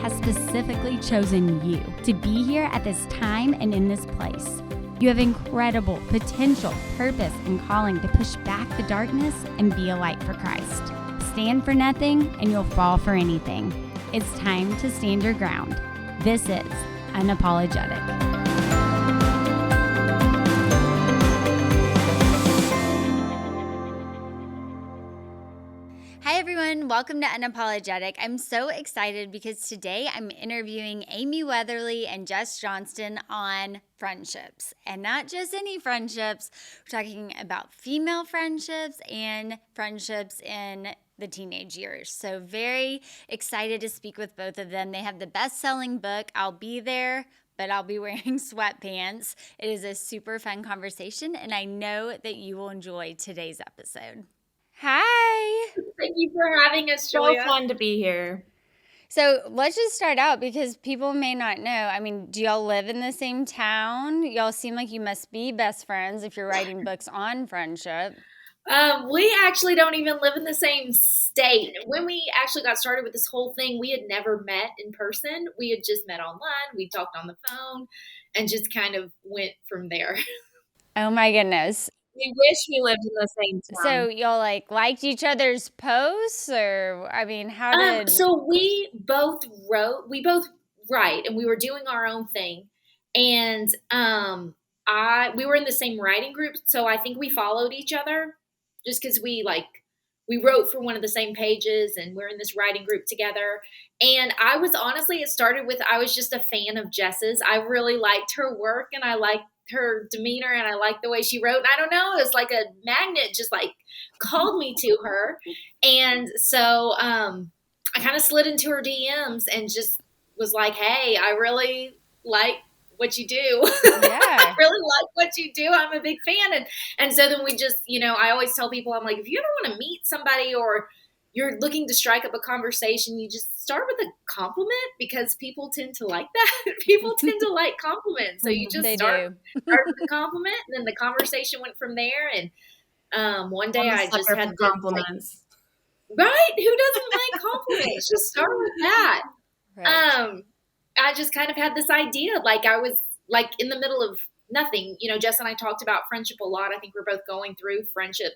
has specifically chosen you to be here at this time and in this place. You have incredible potential, purpose, and calling to push back the darkness and be a light for Christ. Stand for nothing and you'll fall for anything. It's time to stand your ground. This is Unapologetic. Hi everyone, welcome to Unapologetic. I'm so excited because today I'm interviewing Amy Weatherly and Jess Johnson on friendships. And not just any friendships, we're talking about female friendships and friendships in the teenage years. So very excited to speak with both of them. They have the best-selling book, I'll Be There, but I'll Be Wearing Sweatpants. It is a super fun conversation, and I know that you will enjoy today's episode. Hi. Thank you for having us, Julia. So fun to be here. So let's just start out because people may not know. I mean, do y'all live in the same town? Y'all seem like you must be best friends if you're writing books on friendship. We actually don't even live in the same state. When we actually got started with this whole thing, we had never met in person. We had just met online. We talked on the phone and just kind of went from there. Oh my goodness. We wish we lived in the same town. So y'all liked each other's posts, or I mean, how did? So we both write, and we were doing our own thing, and we were in the same writing group, so I think we followed each other just because we wrote for one of the same pages, and we're in this writing group together. And I was honestly, I was just a fan of Jess's. I really liked her work, and I liked her demeanor, and I liked the way she wrote. And I don't know, it was like a magnet just called me to her. And so I kind of slid into her DMs and just was like, hey, I really like what you do. Yeah. I really like what you do. I'm a big fan. And so then we just, I always tell people, I'm like, if you ever want to meet somebody or you're looking to strike up a conversation, you just start with a compliment because people tend to like that. People tend to like compliments. So you just start with a compliment, and then the conversation went from there. And one day I just had compliments. Right? Who doesn't like compliments? Just start with that. Right. I just kind of had this idea, I was in the middle of nothing. Jess and I talked about friendship a lot. I think we're both going through friendship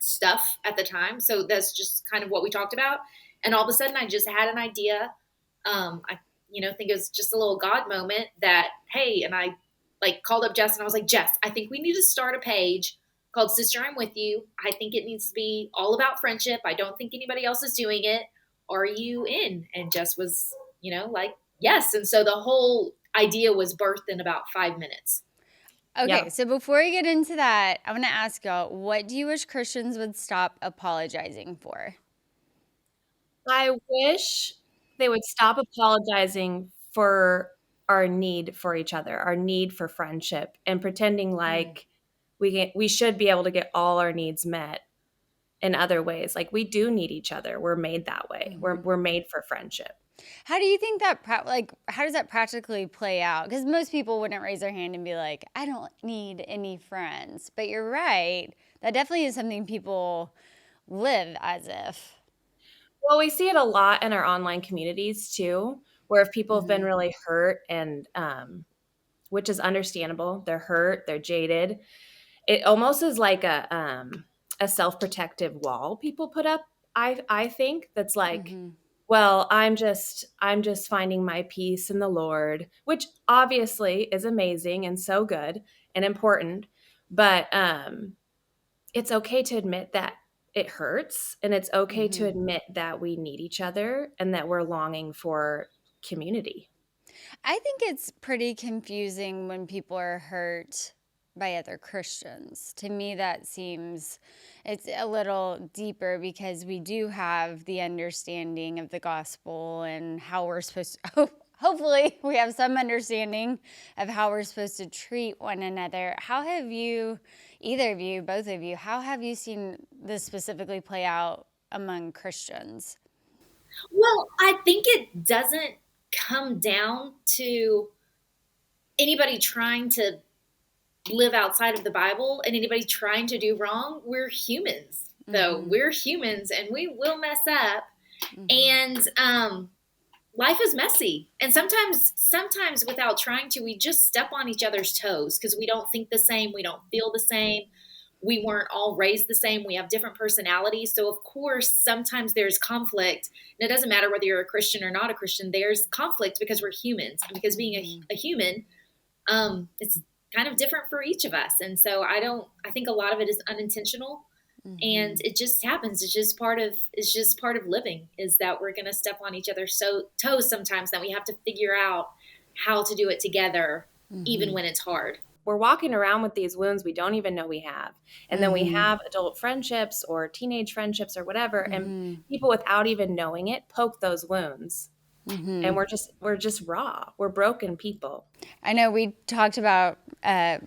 stuff at the time. So that's just kind of what we talked about. And all of a sudden I just had an idea. I think it was just a little God moment that, hey, and I called up Jess and I was like, Jess, I think we need to start a page called Sister, I'm With You. I think it needs to be all about friendship. I don't think anybody else is doing it. Are you in? And Jess was, yes. And so the whole idea was birthed in about 5 minutes. Okay, So before we get into that, I want to ask y'all, what do you wish Christians would stop apologizing for? I wish they would stop apologizing for our need for each other, our need for friendship, and pretending like we should be able to get all our needs met in other ways. Like, we do need each other. We're made that way. We're made for friendship. How do you think that, how does that practically play out? Because most people wouldn't raise their hand and be like, I don't need any friends. But you're right. That definitely is something people live as if. Well, we see it a lot in our online communities too, where if people have been really hurt and, which is understandable, they're hurt, they're jaded. It almost is like a self-protective wall people put up. I think that's well, I'm just finding my peace in the Lord, which obviously is amazing and so good and important. But it's okay to admit that it hurts, and it's okay to admit that we need each other and that we're longing for community. I think it's pretty confusing when people are hurt by other Christians. To me, that seems it's a little deeper because we do have the understanding of the gospel and how we're supposed to, hopefully we have some understanding of how we're supposed to treat one another. How have you, either of you, both of you, how have you seen this specifically play out among Christians? Well, I think it doesn't come down to anybody trying to live outside of the Bible and anybody trying to do wrong. We're humans, though. We're humans and we will mess up. And life is messy. And sometimes without trying to, we just step on each other's toes because we don't think the same. We don't feel the same. We weren't all raised the same. We have different personalities. So, of course, sometimes there's conflict. And it doesn't matter whether you're a Christian or not a Christian, there's conflict because we're humans. And because being a human, it's kind of different for each of us. And so I think a lot of it is unintentional. And it just happens. It's just part of living, is that we're going to step on each other's toes sometimes, that we have to figure out how to do it together, even when it's hard. We're walking around with these wounds we don't even know we have. And then we have adult friendships or teenage friendships or whatever. And people, without even knowing it, poke those wounds. And we're just raw. We're broken people. I know we talked about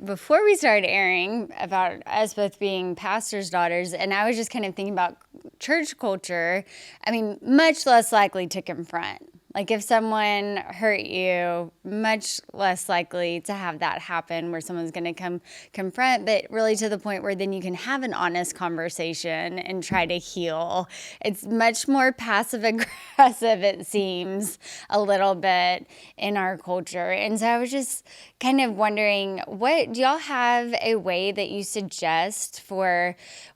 before we started airing about us both being pastors' daughters, and I was just kind of thinking about church culture. I mean, much less likely to confront. Like if someone hurt you, much less likely to have that happen where someone's going to come confront, but really to the point where then you can have an honest conversation and try to heal. It's much more passive aggressive, it seems, a little bit in our culture. And so I was just kind of wondering, do y'all have a way that you suggest for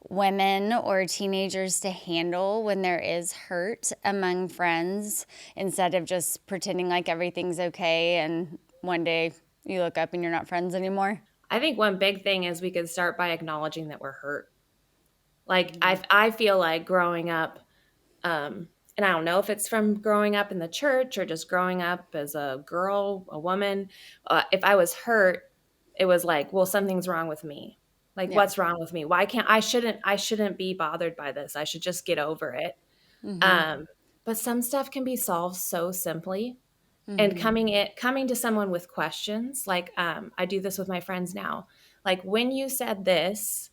women or teenagers to handle when there is hurt among friends, instead of just pretending like everything's okay and one day you look up and you're not friends anymore? I think one big thing is we could start by acknowledging that we're hurt. Like I feel like growing up, and I don't know if it's from growing up in the church or just growing up as a girl, a woman, if I was hurt, it was like, well, something's wrong with me. Like, what's wrong with me? Why can't I shouldn't be bothered by this. I should just get over it. But some stuff can be solved so simply. And coming to someone with questions, like I do this with my friends now. Like, when you said this,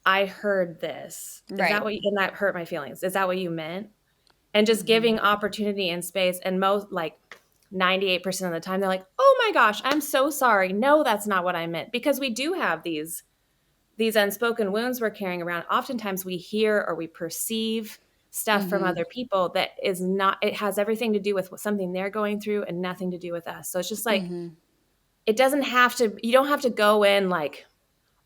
I heard this. Is that what and that hurt my feelings? Is that what you meant? And just giving opportunity and space. And most, like 98% of the time, they're like, oh my gosh, I'm so sorry. No, that's not what I meant. Because we do have these unspoken wounds we're carrying around. Oftentimes we hear or we perceive stuff from other people that is not, it has everything to do with something they're going through and nothing to do with us. So it's just like, it doesn't have to, you don't have to go in like,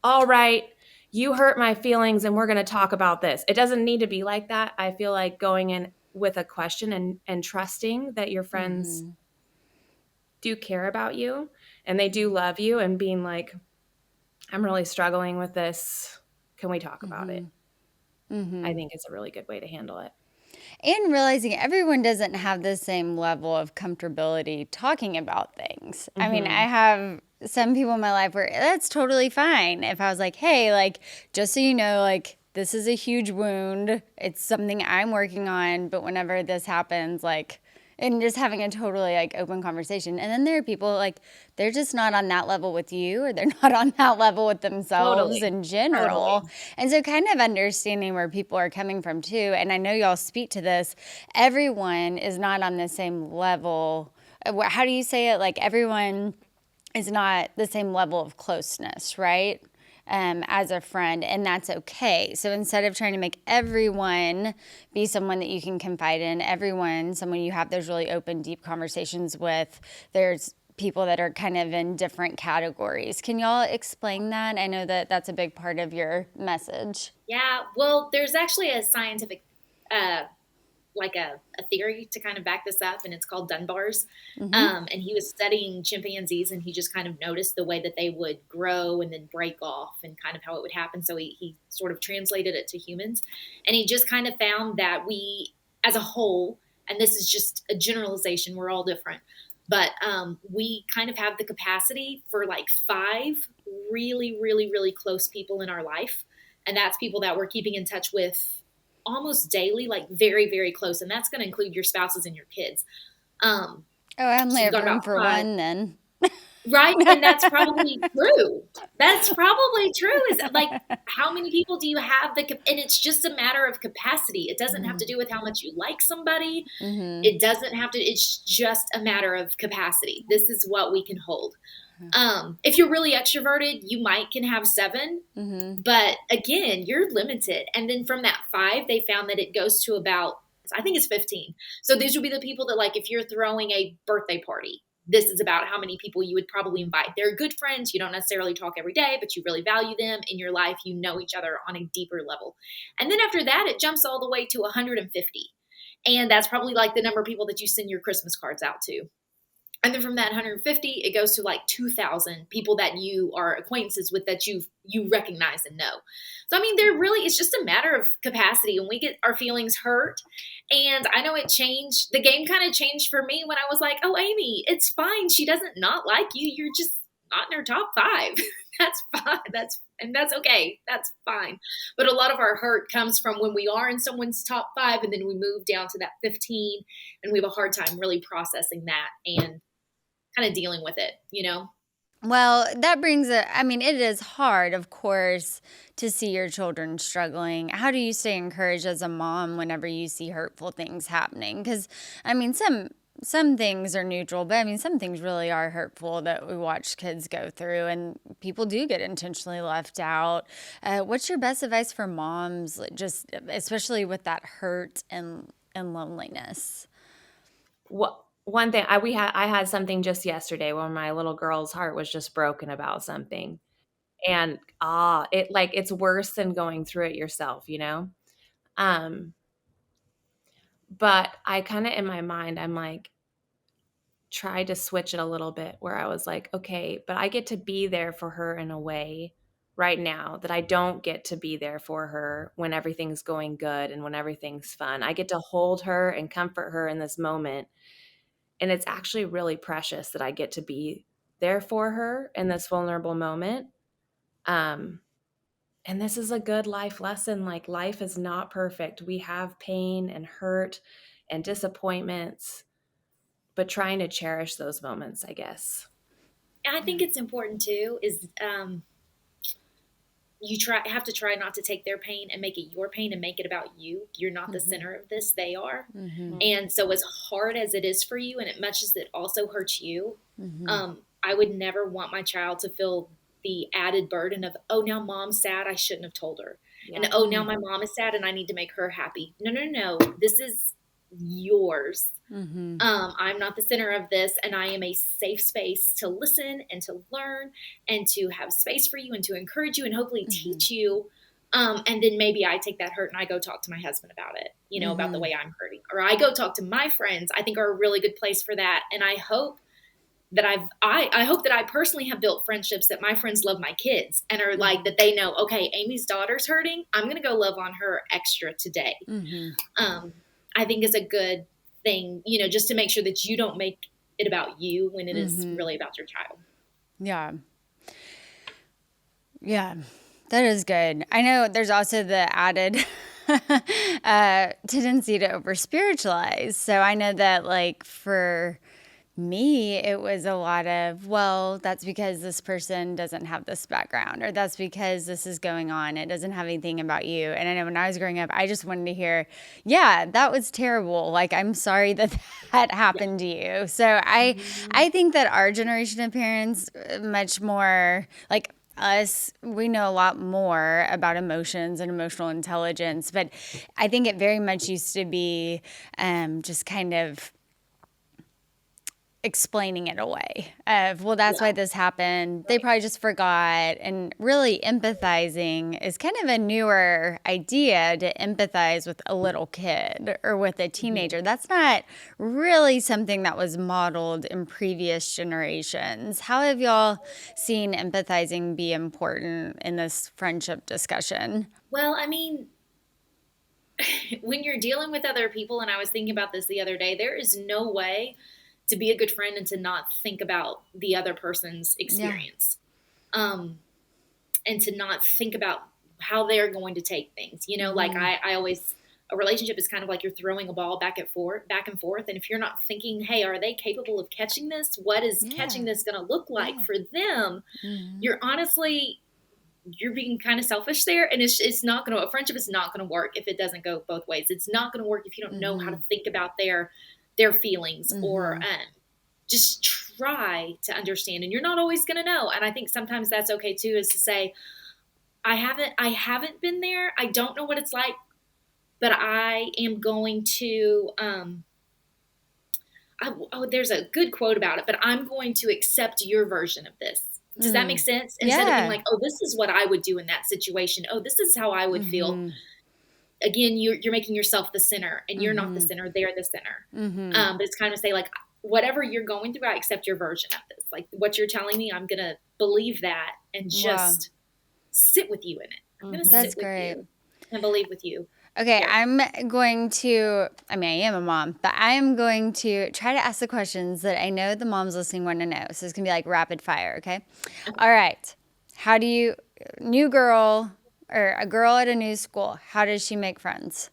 all right, you hurt my feelings and we're going to talk about this. It doesn't need to be like that. I feel like going in with a question and trusting that your friends do care about you and they do love you, and being like, I'm really struggling with this. Can we talk about it? I think it's a really good way to handle it. And realizing everyone doesn't have the same level of comfortability talking about things. I mean, I have some people in my life where that's totally fine. If I was like, hey, like, just so you know, like, this is a huge wound. It's something I'm working on. But whenever this happens, like, and just having a totally like open conversation. And then there are people like they're just not on that level with you, or they're not on that level with themselves in general. And so kind of understanding where people are coming from too. And I know y'all speak to this. Everyone is not on the same level. How do you say it? Like everyone is not the same level of closeness, right? As a friend, and that's okay. So instead of trying to make everyone be someone that you can confide in, someone you have those really open, deep conversations with, there's people that are kind of in different categories. Can y'all explain that? I know that that's a big part of your message. Yeah, well, there's actually a scientific like a theory to kind of back this up, and it's called Dunbar's. And he was studying chimpanzees, and he just kind of noticed the way that they would grow and then break off and kind of how it would happen. So he sort of translated it to humans, and he just kind of found that we as a whole, and this is just a generalization, we're all different, but we kind of have the capacity for like 5 really, really, really close people in our life. And that's people that we're keeping in touch with almost daily, like very, very close. And that's going to include your spouses and your kids. I only have room for 5. One then. Right. And that's probably true. That's probably true. Is like, how many people do you have and it's just a matter of capacity. It doesn't have to do with how much you like somebody. It doesn't have to, it's just a matter of capacity. This is what we can hold. If you're really extroverted, you can have 7, but again, you're limited. And then from that 5, they found that it goes to about I think it's 15. So these would be the people that, like, if you're throwing a birthday party, this is about how many people you would probably invite. They're good friends. You don't necessarily talk every day, but you really value them in your life. You know each other on a deeper level. And then after that, it jumps all the way to 150. And that's probably like the number of people that you send your Christmas cards out to. And then from that 150, it goes to like 2,000 people that you are acquaintances with that you recognize and know. So, I mean, it's just a matter of capacity, and we get our feelings hurt. And I know it changed. The game kind of changed for me when I was like, oh, Amy, it's fine. She doesn't not like you. You're just not in her top 5. That's fine. That's okay. That's fine. But a lot of our hurt comes from when we are in someone's top 5 and then we move down to that 15, and we have a hard time really processing that and kind of dealing with it, you know? Well, that brings I mean, it is hard, of course, to see your children struggling. How do you stay encouraged as a mom whenever you see hurtful things happening? Because, I mean, some things are neutral, but I mean, some things really are hurtful that we watch kids go through, and people do get intentionally left out. What's your best advice for moms, just especially with that hurt and loneliness? One thing I had something just yesterday where my little girl's heart was just broken about something. And it's worse than going through it yourself, you know? Um, but I kind of in my mind, I'm like, try to switch it a little bit where I was like, okay, but I get to be there for her in a way right now that I don't get to be there for her when everything's going good and when everything's fun. I get to hold her and comfort her in this moment. And it's actually really precious that I get to be there for her in this vulnerable moment. And this is a good life lesson. Like, life is not perfect. We have pain and hurt and disappointments, but trying to cherish those moments, I guess. And I think it's important too, is you have to try not to take their pain and make it your pain and make it about you. You're not the center of this, they are. And so as hard as it is for you, and as much as it also hurts you, I would never want my child to feel the added burden of, oh, now mom's sad, I shouldn't have told her. Yeah. And oh, now my mom is sad and I need to make her happy. No. This is yours. I'm not the center of this, and I am a safe space to listen and to learn and to have space for you and to encourage you and hopefully teach you. And then maybe I take that hurt and I go talk to my husband about it, you know, about the way I'm hurting, or I go talk to my friends. I think are a really good place for that. And I hope that I hope that I personally have built friendships that my friends love my kids and are like, that they know, okay, Amy's daughter's hurting. I'm going to go love on her extra today. I think is a good thing, you know, just to make sure that you don't make it about you when it is really about your child. Yeah. Yeah, that is good. I know there's also the added tendency to over spiritualize. So I know that, like, for me, it was a lot of, well, that's because this person doesn't have this background, or that's because this is going on. It doesn't have anything about you. And I know when I was growing up, I just wanted to hear, yeah, that was terrible. Like, I'm sorry that that happened to you. So I think that our generation of parents, much more like us, we know a lot more about emotions and emotional intelligence. But I think it very much used to be just kind of explaining it away of, well, that's why this happened. They probably just forgot. And really empathizing is kind of a newer idea, to empathize with a little kid or with a teenager. That's not really something that was modeled in previous generations. How have y'all seen empathizing be important in this friendship discussion? Well, I mean, when you're dealing with other people, and I was thinking about this the other day, there is no way to be a good friend and to not think about the other person's experience. And to not think about how they're going to take things. You know, like I always, a relationship is kind of like you're throwing a ball back and forth. And if you're not thinking, hey, are they capable of catching this? What is catching this going to look like for them? You're honestly, you're being kind of selfish there. And it's not going to, a friendship is not going to work if it doesn't go both ways. It's not going to work if you don't know how to think about their feelings, or just try to understand. And you're not always going to know. And I think sometimes that's okay too, is to say, I haven't been there. I don't know what it's like but I am going to, there's a good quote about it, but I'm going to accept your version of this. Does that make sense? Instead of being Yeah. like, oh, this is what I would do in that situation. Oh, this is how I would feel. Mm-hmm. Again, you're making yourself the center, and you're not the Mm-hmm. center. They're the center. Mm-hmm. But it's kind of say like, whatever you're going through, I accept your version of this. Like what you're telling me, I'm gonna believe that and Wow. just sit with you in it. I'm gonna That's sit with great. you and believe with you. Okay, Yeah. I'm going to, I mean, I am a mom, but I am going to try to ask the questions that I know the moms listening want to know. So it's going to be like rapid fire, okay? All right. How do you, new girl or a girl at a new school, how does she make friends?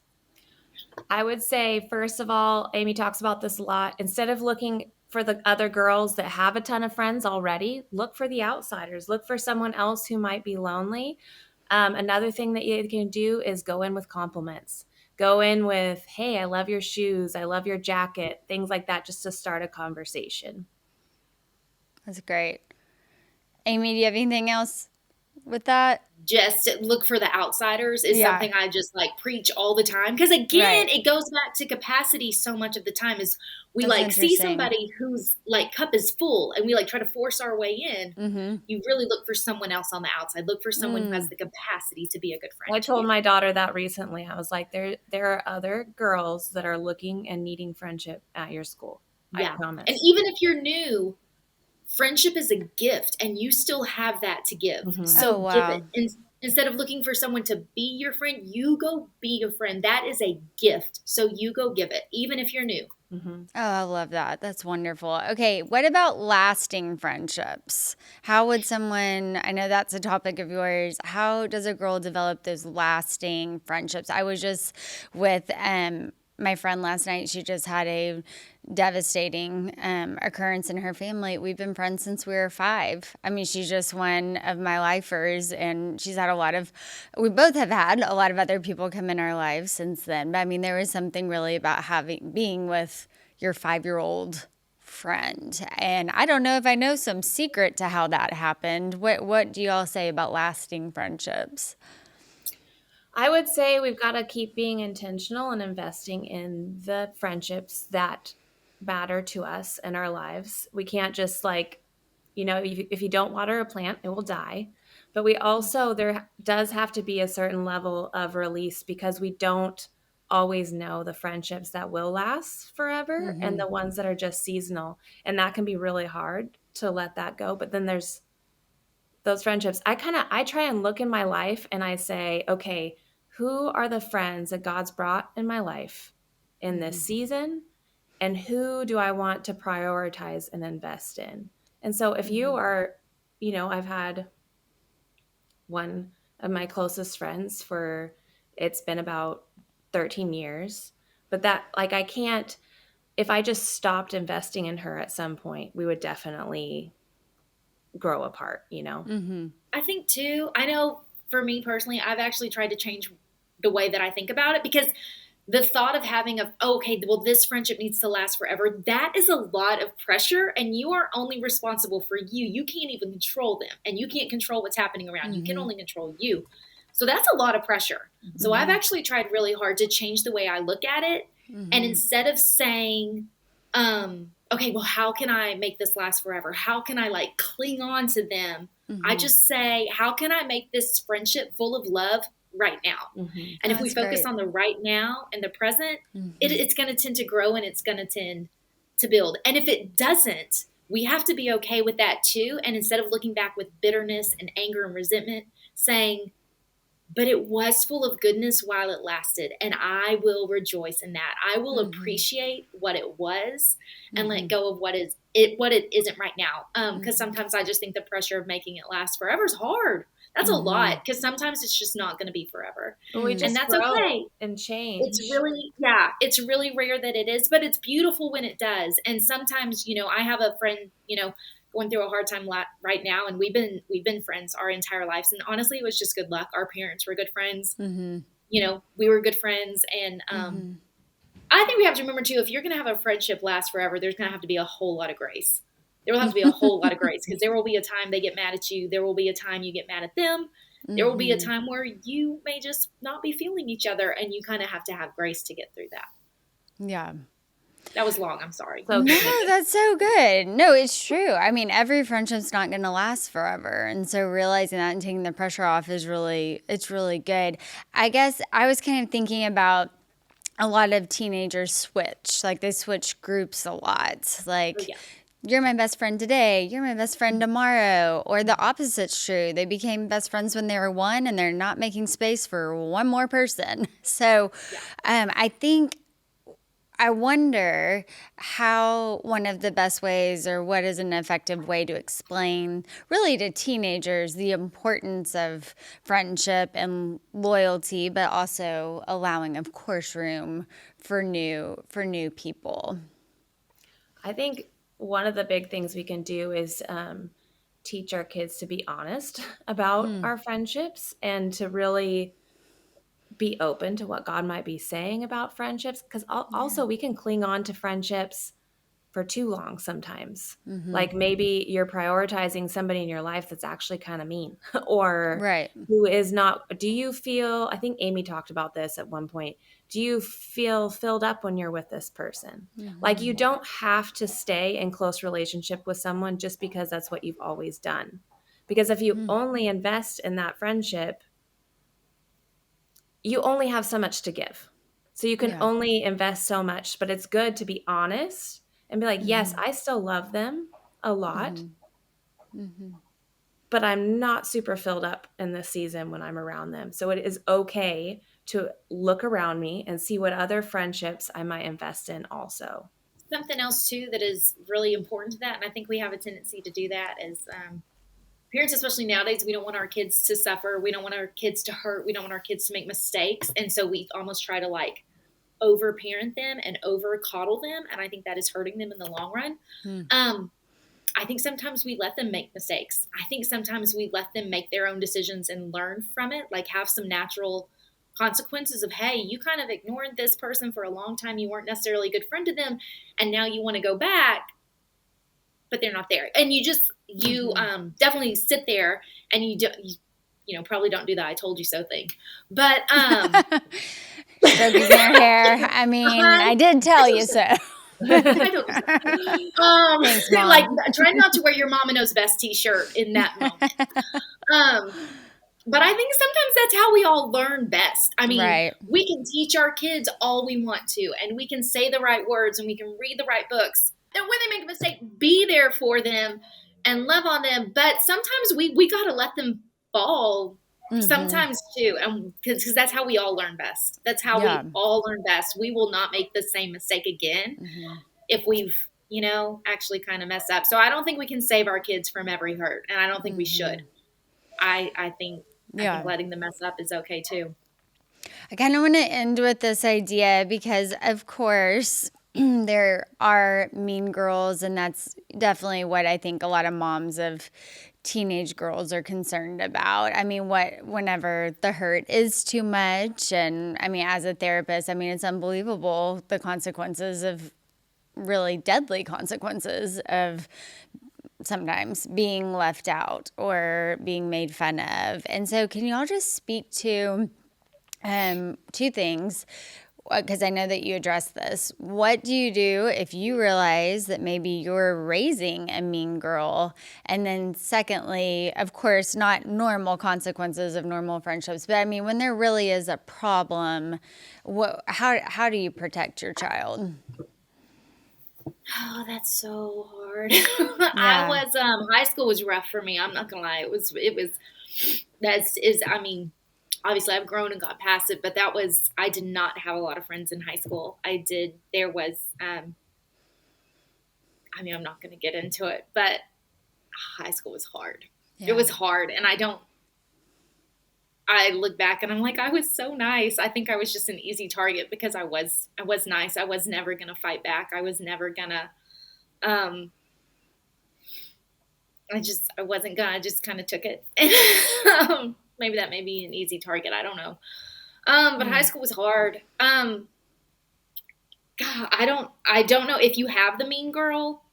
I would say, first of all, Amy talks about this a lot. Instead of looking for the other girls that have a ton of friends already, look for the outsiders. Look for someone else who might be lonely. Another thing that you can do is go in with compliments. Go in with, hey, I love your shoes. I love your jacket, things like that, just to start a conversation. That's great. Amy, do you have anything else with that? Just look for the outsiders is Yeah. something I just like preach all the time. Because again, Right. it goes back to capacity so much of the time is we That's like see interesting. somebody whose like cup is full and we like try to force our way in. Mm-hmm. You really look for someone else on the outside. Look for someone who has the capacity to be a good friend. I to told you. my daughter that recently. I was like, there are other girls that are looking and needing friendship at your school. Yeah. I promise. And even if you're new, friendship is a gift and you still have that to give. Mhm. So Oh, wow. give it. And instead of looking for someone to be your friend, you go be your friend. That is a gift. So you go give it, even if you're new. Mhm. Oh, I love that. That's wonderful. Okay, what about lasting friendships? How would someone, I know that's a topic of yours, how does a girl develop those lasting friendships? I was just with my friend last night. She just had a devastating occurrence in her family. We've been friends since we were 5. I mean, she's just one of my lifers, and she's had we both have had a lot of other people come in our lives since then. But I mean, there was something really about being with your 5-year-old friend. And I don't know if I know some secret to how that happened. What do you all say about lasting friendships? I would say we've got to keep being intentional and investing in the friendships that matter to us in our lives. We can't just if you don't water a plant, it will die. But there does have to be a certain level of release because we don't always know the friendships that will last forever and the ones that are just seasonal. And that can be really hard to let that go. But then there's those friendships. I try and look in my life and I say, okay, who are the friends that God's brought in my life in this season? And who do I want to prioritize and invest in? And so if you are, I've had one of my closest friends it's been about 13 years, but that I can't, if I just stopped investing in her at some point, we would definitely grow apart, I think too, I know for me personally, I've actually tried to change the way that I think about it because the thought of having this friendship needs to last forever, that is a lot of pressure and you are only responsible for you. You can't even control them and you can't control what's happening around. You can only control you. So that's a lot of pressure. So I've actually tried really hard to change the way I look at it. And instead of saying, okay, well, how can I make this last forever? How can I cling on to them? I just say, how can I make this friendship full of love right now? And if we focus on the right now and the present, it's going to tend to grow and it's going to tend to build. And if it doesn't, we have to be okay with that too. And instead of looking back with bitterness and anger and resentment, saying, but it was full of goodness while it lasted. And I will rejoice in that. I will appreciate what it was and let go of what it isn't right now. Because sometimes I just think the pressure of making it last forever is hard. That's a lot because sometimes it's just not going to be forever. But we just and that's grow okay. And change. It's really rare that it is, but it's beautiful when it does. And sometimes, I have a friend, going through a hard time right now, and we've been friends our entire lives. And honestly, it was just good luck. Our parents were good friends. We were good friends, and I think we have to remember too, if you're going to have a friendship last forever, there's going to have to be a whole lot of grace. There will have to be a whole lot of grace because there will be a time they get mad at you. There will be a time you get mad at them. There will be a time where you may just not be feeling each other, and you kind of have to have grace to get through that. Yeah. That was long. I'm sorry. So No, good. that's so good. No, it's true. I mean, every friendship's not going to last forever. And so realizing that and taking the pressure off is it's really good. I guess I was kind of thinking about a lot of teenagers switch. Like they switch groups a lot. Oh, Like, yeah. you're my best friend today, you're my best friend tomorrow. Or the opposite's true. They became best friends when they were one and they're not making space for one more person. So I wonder how one of the best ways, or what is an effective way to explain really to teenagers the importance of friendship and loyalty, but also allowing, of course, room for new people. I think one of the big things we can do is teach our kids to be honest about our friendships and to really be open to what God might be saying about friendships. Because also, we can cling on to friendships for too long sometimes. Like maybe you're prioritizing somebody in your life that's actually kind of mean or Right. who is not. Do you feel, I think Amy talked about this at one point, do you feel filled up when you're with this person? Like you don't have to stay in close relationship with someone just because that's what you've always done. Because if you only invest in that friendship, you only have so much to give. So you can Yeah. only invest so much, but it's good to be honest and be like, yes, I still love them a lot, but I'm not super filled up in this season when I'm around them. So it is okay to look around me and see what other friendships I might invest in also. Something else too that is really important to that, and I think we have a tendency to do that, is parents, especially nowadays, we don't want our kids to suffer. We don't want our kids to hurt. We don't want our kids to make mistakes. And so we almost try to like over parent them and over coddle them. And I think that is hurting them in the long run. I think sometimes we let them make mistakes. I think sometimes we let them make their own decisions and learn from it, like have some natural consequences of, hey, you kind of ignored this person for a long time. You weren't necessarily a good friend to them. And now you want to go back, but they're not there. And you definitely sit there and you know, probably don't do the I told you so thing. But Stroking their hair. I mean, I did tell you so. I don't Thanks, Mom. like try not to wear your Mama Knows Best t-shirt in that moment. But I think sometimes that's how we all learn best. I mean, Right. we can teach our kids all we want to, and we can say the right words, and we can read the right books. And when they make a mistake, be there for them and love on them. But sometimes we got to let them fall sometimes too. And because that's how we all learn best. That's how we all learn best. We will not make the same mistake again if we've, you know, actually kind of messed up. So I don't think we can save our kids from every hurt. And I don't think we should. I think letting them mess up is okay too. I kind of want to end with this idea because, of course, there are mean girls, and that's definitely what I think a lot of moms of teenage girls are concerned about. I mean, whenever the hurt is too much, and I mean, as a therapist, I mean, it's unbelievable the consequences of really deadly consequences of sometimes being left out or being made fun of. And so can y'all just speak to two things, because I know that you addressed this. What do you do if you realize that maybe you're raising a mean girl? And then secondly, of course, not normal consequences of normal friendships, but I mean, when there really is a problem, how do you protect your child? Oh, that's so hard. I was high school was rough for me. I'm not gonna lie. I mean, obviously I've grown and got past it, but I did not have a lot of friends in high school. I mean, I'm not gonna get into it, but high school was hard. Yeah. It was hard, and I look back and I'm like, I was so nice. I think I was just an easy target because I was nice. I was never going to fight back. I was never going to, I wasn't going to, I just kind of took it. Maybe that may be an easy target. I don't know. But high school was hard. God, I don't know if you have the mean girl.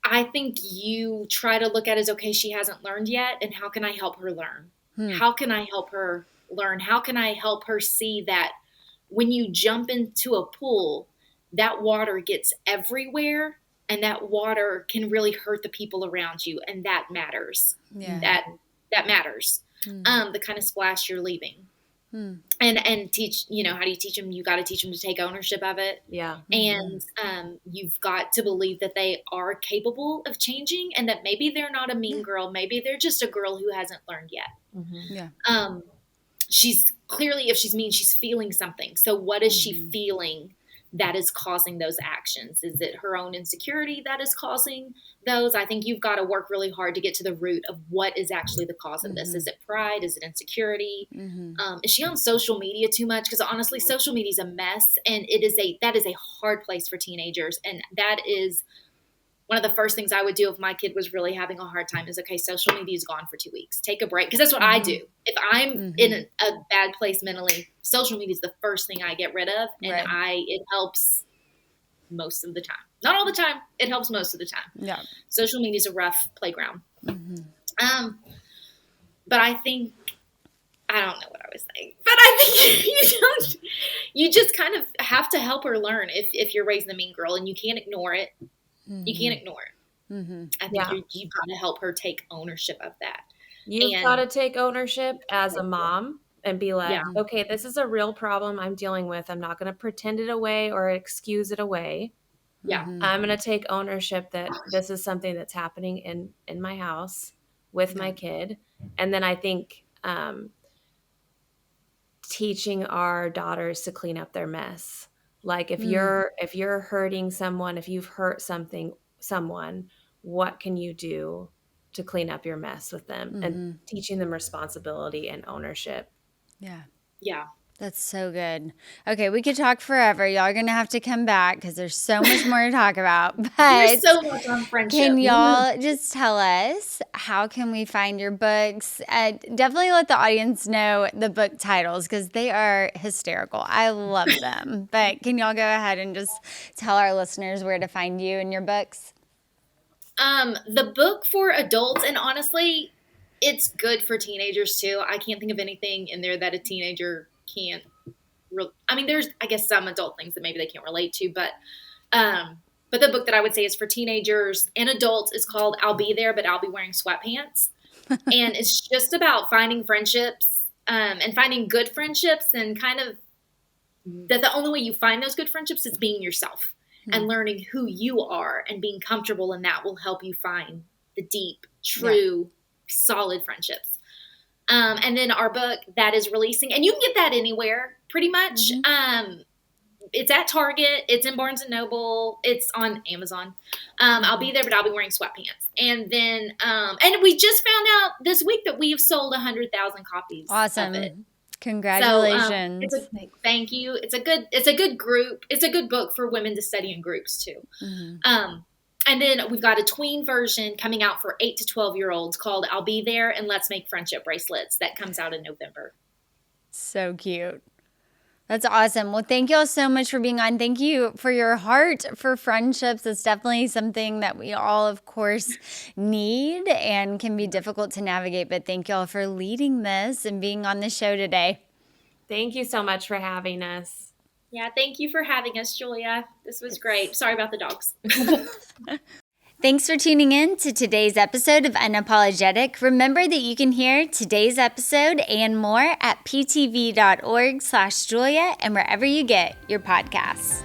I think you try to look at it as, okay, she hasn't learned yet, and how can I help her learn? How can I help her learn? How can I help her see that when you jump into a pool, that water gets everywhere, and that water can really hurt the people around you, and that matters. Yeah. That matters. The kind of splash you're leaving. And teach, how do you teach them? You got to teach them to take ownership of it. Yeah. And you've got to believe that they are capable of changing, and that maybe they're not a mean girl. Maybe they're just a girl who hasn't learned yet. Yeah. She's clearly, if she's mean, she's feeling something. So what is she feeling that is causing those actions? Is it her own insecurity that is causing those? I think you've got to work really hard to get to the root of what is actually the cause of this. Is it pride? Is it insecurity? Is she on social media too much? Because honestly, social media is a mess, and that is a hard place for teenagers. And that is one of the first things I would do if my kid was really having a hard time is, okay, social media is gone for 2 weeks. Take a break. Because that's what I do. If I'm in a bad place mentally, social media is the first thing I get rid of. And it helps most of the time. Not all the time. It helps most of the time. Yeah. Social media is a rough playground. But I think, I don't know what I was saying, but I think you just kind of have to help her learn if you're raising a mean girl, and you can't ignore it. You can't ignore it. I think you've got to help her take ownership of that. You've got to take ownership as a mom and be like, okay, this is a real problem I'm dealing with. I'm not going to pretend it away or excuse it away. Yeah. I'm going to take ownership that this is something that's happening in my house with my kid. And then I think teaching our daughters to clean up their mess. Like if you're hurting someone, if you've hurt someone, what can you do to clean up your mess with them? And teaching them responsibility and ownership. Yeah. Yeah. That's so good. Okay, we could talk forever. Y'all are going to have to come back because there's so much more to talk about. But there's so much on friendship. Can y'all just tell us, how can we find your books? Definitely let the audience know the book titles because they are hysterical. I love them. But can y'all go ahead and just tell our listeners where to find you and your books? The book for adults, and honestly, it's good for teenagers too. I can't think of anything in there that a teenager can't. There's, I guess, some adult things that maybe they can't relate to, but the book that I would say is for teenagers and adults is called I'll Be There, but I'll Be Wearing Sweatpants. And it's just about finding friendships, and finding good friendships, and kind of that the only way you find those good friendships is being yourself and learning who you are, and being comfortable in that will help you find the deep, true, solid friendships. And then our book that is releasing, and you can get that anywhere pretty much. It's at Target, it's in Barnes and Noble, it's on Amazon. I'll Be There, but I'll Be Wearing Sweatpants. And then, and we just found out this week that we have sold 100,000 copies. Awesome. Of it. Congratulations. So, thank you. It's a good group. It's a good book for women to study in groups too. And then we've got a tween version coming out for 8 to 12-year-olds called I'll Be There and Let's Make Friendship Bracelets that comes out in November. So cute. That's awesome. Well, thank you all so much for being on. Thank you for your heart for friendships. It's definitely something that we all, of course, need and can be difficult to navigate. But thank you all for leading this and being on the show today. Thank you so much for having us. Yeah, thank you for having us, Julia. This was great. Sorry about the dogs. Thanks for tuning in to today's episode of Unapologetic. Remember that you can hear today's episode and more at ptv.org/Julia and wherever you get your podcasts.